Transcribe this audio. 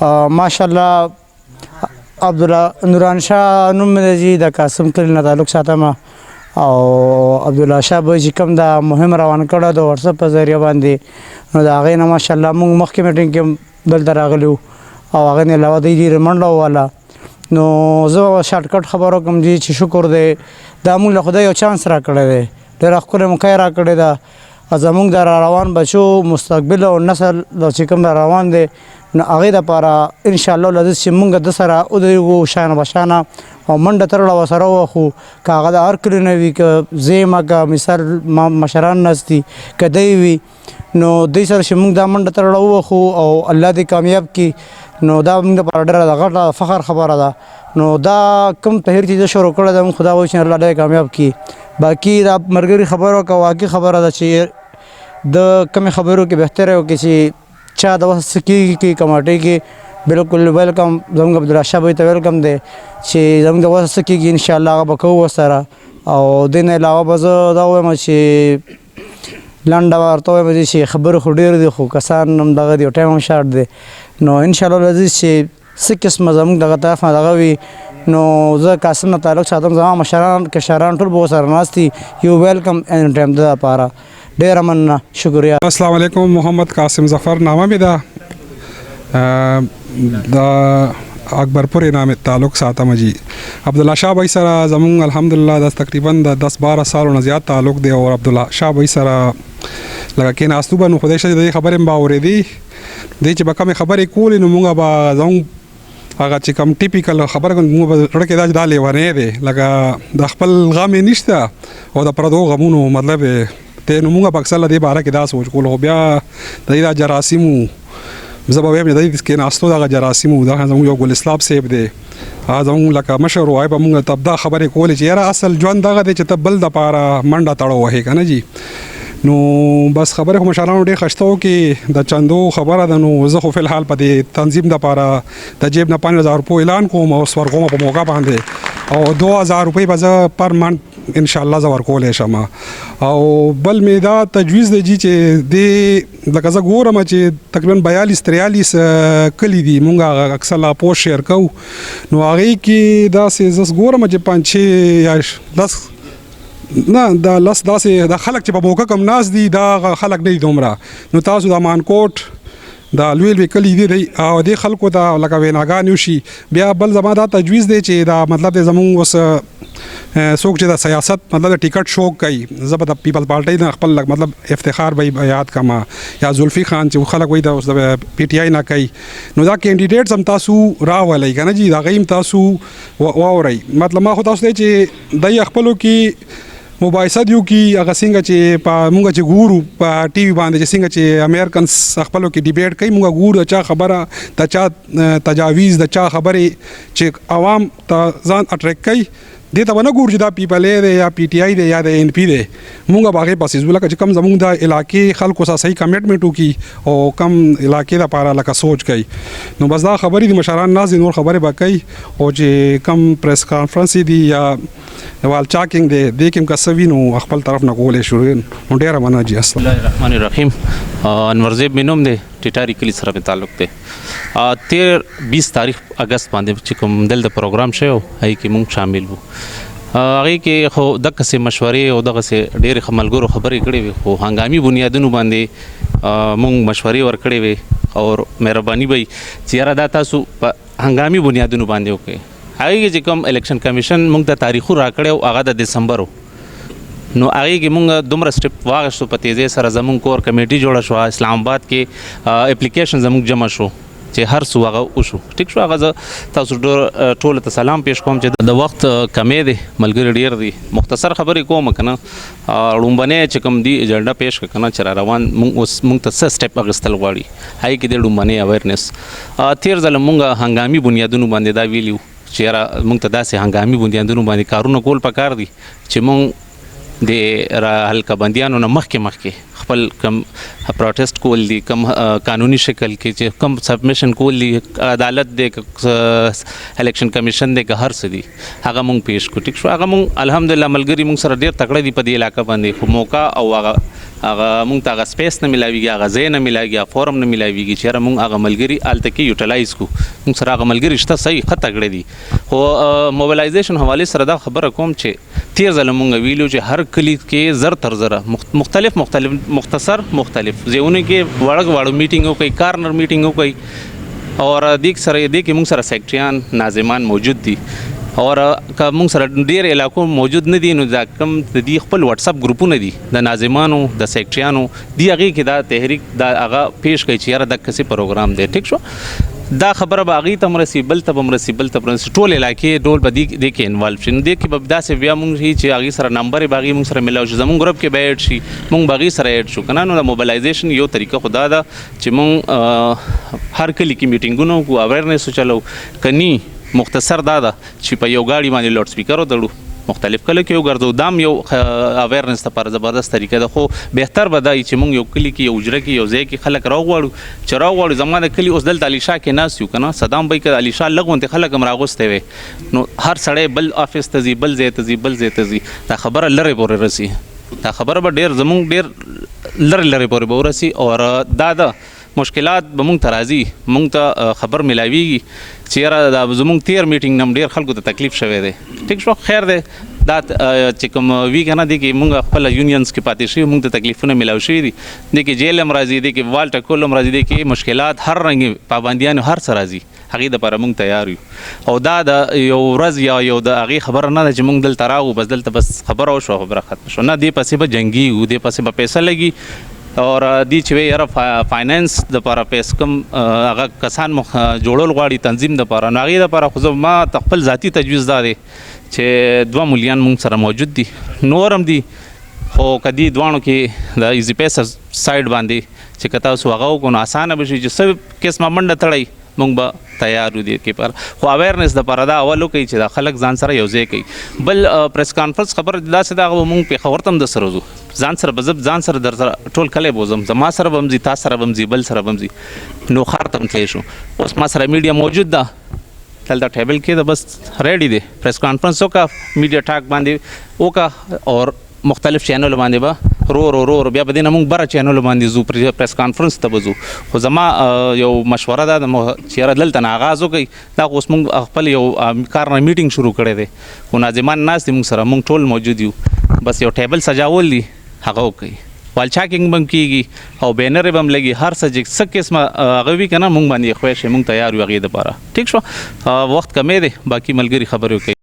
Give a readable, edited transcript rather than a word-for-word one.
ماشاءالله عبدالله نوران شاه نوم مې دی د قاسم کلي نه تعلق ساتم او عبدالله شاه به چې کوم دا مهم روان کړی د واتساپ په ذریعه باندې نو د هغې نه ماشاءالله موږ مخکې میټینګ کې دلته راغلي وو او هغې نه علاوه دی ډېرې منډه وواله نو زه شارټکټ خبر وکړم چې شکر دی دا موږ له خدای یو چانس راکړی دی ډېره ښکلې موقع یې راکړې ده زموږ د روان بچو مستقبل او نسل چې کوم را روان دی نو هغې دپاره انشاءالله لذیذ چې موږ د سره ودرېږو شانه بشانه او منډه ترړه ورسره ووهو که هغه د هر کلي نه وي که زه یم که مثال مشران ناست دي که دی وي نو دوی سره چې موږ دا منډه ترړه ووهو او الله دې کامیاب کړي نو دا موږ دپاره ډېره د غټه فخر خبره ده نو دا کوم تحریر چې زه شروع کړی ده خدا وایي چې الله ډېر کامیاب کړي باقي دا ملګري خبره وکړه واقعي خبره ده چې د کمې خبرو کې بهتره یو کې چې چا د وخت څه کېږي کې کماټۍ کې بالکل ویلکم زموږ عبدالله شاه بھائی ته ویلکم دی چې زموږ د وخت څه کېږي انشاءالله هغه به کوو ورسره او دې نه علاوه به زه دا وایم چې لنډه ورته وایم چې خبرې خو ډېرې دي خو کسان هم دغه دي او ټایم هم شارټ دی نو انشاءالله لذیذ چې څه قسمه زموږ دغه طرف نه دغه وي نو زه قاسم نه تعلق ساتم زما مشران کشران ټول به ورسره ناست دي یو ویلکم اینی ټایم د دپاره ډېره مننه شکریه. السلام علیکم محمد قاسم ظفر نامه مې ده د اکبرپورې نامې تعلق ساتم جی عبدالله شاه بھائی سره زمونږ الحمدلله د تقریبا د 10-12 سالو نه زیات تعلق دی او عبدالله شاه بھائی سره لکه کېناستو به نو خدای شه د دې خبرې مې به اورېدې دی چې به کومې خبرې کولې نو مونږ به زموږ هغه چې کوم ټیپیکل خبره مونږ به زړه کې دا لیونی دی لکه د خپل غم یې نشته او د پردو غمونو مطلب ته نو مونږ په اکثر له دې باره کې دا سوچ کول خو بیا د دې دا جراثیمو زه به وایم د دې کېناستو دغه جراثیمو دا زموږ یو ګل اسلام صاحب دی زموږ لکه مشر وای به مونږ ته دا خبرې کولې چې یاره اصل ژوند دغه دی چې ته بل دپاره منډه تړو وهې که نه جي نو بس خبرې خو مشرانو ډېر خشته کې د چندو خبره ده نو زه خو فلحال په دې تنظیم دپاره د جیب نه 5000 روپۍ اعلان کوم او ورکوم په موقع باندې او 2000 روپۍ به زه پر منټ انشاءالله زه ورکولی شم او بل مې دا تجویز دی جي چې دې لکه زه ګورم چې تقریبا 42-43 کلي دي مونږ اکثر لا پوسټ شیر کوو نو هغې کې داسې زه ګورم چې 5-6 یا 10 نه دا لس داسې د خلک چې په موقع کم ناست دي دا خلک نه دي دومره نو تاسو د مانکوټ دا لوی لوی کلي دي او دې خلکو ته لکه ویناګانې وشي بیا بل زما دا تجویز دی چې دا مطلب دی زمونږ اوس څوک چې د سیاست مطلب د ټیکټ شوق کوي زه به د پیپل پارټۍ نه خپل مطلب افتخار به یاد کما یا زلفي خان چې خلک وایي د پی ټی آی نه کوي نو دا کینډیډیټس هم تاسو راولئ که نه جي د هغې هم تاسو واورئ مطلب ما خو تاسو دی چې دی خپلو کې مباحثه دیو کې هغه څنګه چې په مونږ چې ګورو په ټي وي باندې چې څنګه چې امریکنس خپلو کې ډیبیټ کوي مونږ ګورو د چا خبره د چا تجاویز د چا خبرې چې عوام ته ځان اټریک کوي دې ته به نه ګورو چې دا پیپل دی یا پی ټی آی دی یا د این پی دی مونږ به هغې پسې ځو لکه چې کوم زمونږ د علاقې خلکو سره صحیح کمیټمنټ وکړي او کم علاقې دپاره لکه سوچ کوي نو بس دا خبرې د مشران ناست دي نور خبرې به کوي او چې کم پریس کانفرنس دي یا وال چاکینګ دی دې کې هم که څه وي نو خپل طرف نه کولی شو نو ډېره مننه جي بسم الله الرحمن الرحیم انورزیب مې نوم دی ټیټاري کلي سره مې تعلق دی 13-20 تاریخ اګست باندې چې کوم دلته پروګرام شوی و هغې کې مونږ شامل وو هغې کې خو دغسې مشورې او دغسې ډېرې ملګرو خبرې کړې وې خو هنګامي بنیادونو باندې مونږ مشورې ورکړې وې او مهرباني به چې یاره دا تاسو په هنګامي بنیادونو باندې وکړئ هغې کې چې کوم الیکشن کمیشن مونږ ته تاریخو راکړی و هغه د دسمبر و نو هغې کې مونږ دومره سټپ واخیستو په تیزۍ سره زمونږ کور کمیټي جوړه شوه اسلام آباد کې اپلیکیشن زمونږ جمع شو چې هر څه هغه وشو ټیک شو هغه زه تاسو ټولو ته سلام پیش کوم چې د وخت کمې دی ملګري ډېر دي مختصر خبرې کوم که نه لومبنی چې کوم دی ایجنډا پیش کړه که نه چې را روان مونږ ته څه سټپ اخیستل غواړي هغې کې دی لومبنی اویرنس تېر ځله مونږ هنګامي بنیادونو باندې دا ویلي وو چې یاره مونږ ته داسې هنګامي بنیادونو باندې کارونه کول پکار دي چې مونږ د حلقه بندیانو نه مخکې خپل کم پروټیسټ کول دي کم قانوني شکل کې چې کم سبمیشن کول دي عدالت دی الیکشن کمیشن دی که هر څه دي هغه مونږ پیش کړو ټیک شو هغه مونږ الحمدلله ملګري مونږ سره ډېر تکړه دي په دې علاقه باندې خو موقع او هغه هغه مونږ ته هغه سپیس نه ملاویږي، هغه ځای نه ملاویږي، فورم نه ملاویږي چې یاره مونږ هغه ملګري هلته کې یوټیلایز کړو. مونږ سره هغه ملګري شته صحیح ښه تګړه دي. خو موبلایزیشن حوالې سره دا خبره کوم چې تیر ځله مونږ ویلو چې هر کلي کې زر تر زره مختلف مختصر مختلف ځایونو کې واړه میټینګ وکړي، کارنر میټینګ وکړي، اور دې کې مونږ سره سیکټریان ناظمان موجود دي. اور که مونږ سره ډیر علاقو موجود نه دي نو دا کم د دې خپل واتس اپ ګروپونه دي د ناظمانو د سیکټریانو دی، هغې کې دا تحریک دا هغه پیش کوي چې یاره دغه څه پروګرام دی. ټیک شو، دا خبره به هغې ته هم رسي، بل ته به هم رسي، بل ته به رسي، ټول علاقې ډول به دې کې انوالو شي. نو دې کې به داسې بیا مونږ شي چې هغې سره نمبر یې به هغې مونږ سره ملاو شي، زمونږ ګروپ کې به ایډ شي، مونږ به هغې سره ایډ شو که نه. نو د موبلایزیشن یو طریقه خو دا ده چې مونږ هر کلي کې میټینګونه وکړو، اویرنیس وچلو. که نی مختصر دا ده چې په یو گاډي باندې لاوډ سپیکر وتړو، مختلف کله کې وګرځو، دام یو اویرنس لپاره زبردست طریقه ده. خو بهتر به دا وي چې مونږ یو کلي کې، یو حجره کې، یو ځای کې خلک راوغواړو چې راوغواړو. زما د کلي اوس دلته علیشا کې ناست یو که نه، صدام بی که علیشا لږ غوندې خلک هم راغوستی وی، نو هر سړی بل آفس ته ځي، بل ځای ته ځي، بل ځای ته ځي، دا خبره لرې پورې رسي. دا خبره به ډېر زمونږ ډېر لرې پورې به ورسي. اور دا ده مشکلات به مونږ ته راځي، مونږ ته خبر ملاویږي چې یاره دا زمونږ تیر میټینګ نه ډېر خلکو ته تکلیف شوی دی. ټیک شو، خیر دی دا چې کوم وي که نه، دې کې مونږ خپله یونینز کې پاتې شوي، مونږ ته تکلیفونه ملاو شوي دي، دې کې جیل هم راځي، دې کې وال ټکول هم راځي، دې کې مشکلات هر رنګې پابندیان هر څه راځي، هغې دپاره مونږ تیار یو. او دا د یو ورځ یا یو د هغې خبره نه ده چې مونږ دلته راغو بس دلته بس خبره وشوه خبره ختمه شوه، نه، دې پسې به جنګېږو، دې پسې به پیسه لګي. اور دی چې وی یاره فاینانس دپاره پیس کم هغه کسان جوړول غواړي تنظیم دپاره، نو هغې دپاره خو ما خپل ذاتي تجویز دا دی چې 2 ملیان مونږ سره موجود دي، نور هم دي، خو که دې دواړو کې د ایزي پیسه سایډ باندې چې که تاسو هغه وکړو نو اسانه به شي چې څه قسمه منډه تړئ، مونږ به تیار یو دې کې. پر خو اویرنس دپاره دا اول وکړئ چې دا خلک ځان سره یو ځای کوي. بل پریس کانفرنس خبره داسې ده، هغه مونږ پېښور ته هم در سره ځو، ځان سره به ځان سره در سره ټول کلی به وځم، زما سره به هم ځي، تا سره به هم ځي، بل سره به هم ځي. نو ښار ته هم تللی شو. اوس ما سره میډیا موجود ده دلته ټیبل کې ده، بس ریډي دی، پریس کانفرنس وکړه، میډیا ټاک باندې وکړه، اور مختلف چینلو باندې به رو بیا به دې نه مونږ بره چینلو باندې ځو، پریس کانفرنس ته به ځو. خو زما یو مشوره ده چې یاره دلته نه آغاز وکړئ، دا خو اوس مونږ خپل یو کار نه میټینګ شروع کړی دی، خو ناظمان ناست دي مونږ سره، مونږ ټول موجود یو، بس یو ټیبل سجاول دي هغه وکړئ، وال چاکینګ به هم کېږي او بینر به هم لګي، هر څه چې څه قسمه هغه وي که نه مونږ باندې یې خوښ شي، مونږ تیار یو هغې دپاره. ټیک شو، وخت کمی دی، باقي ملګري خبرې وکړي.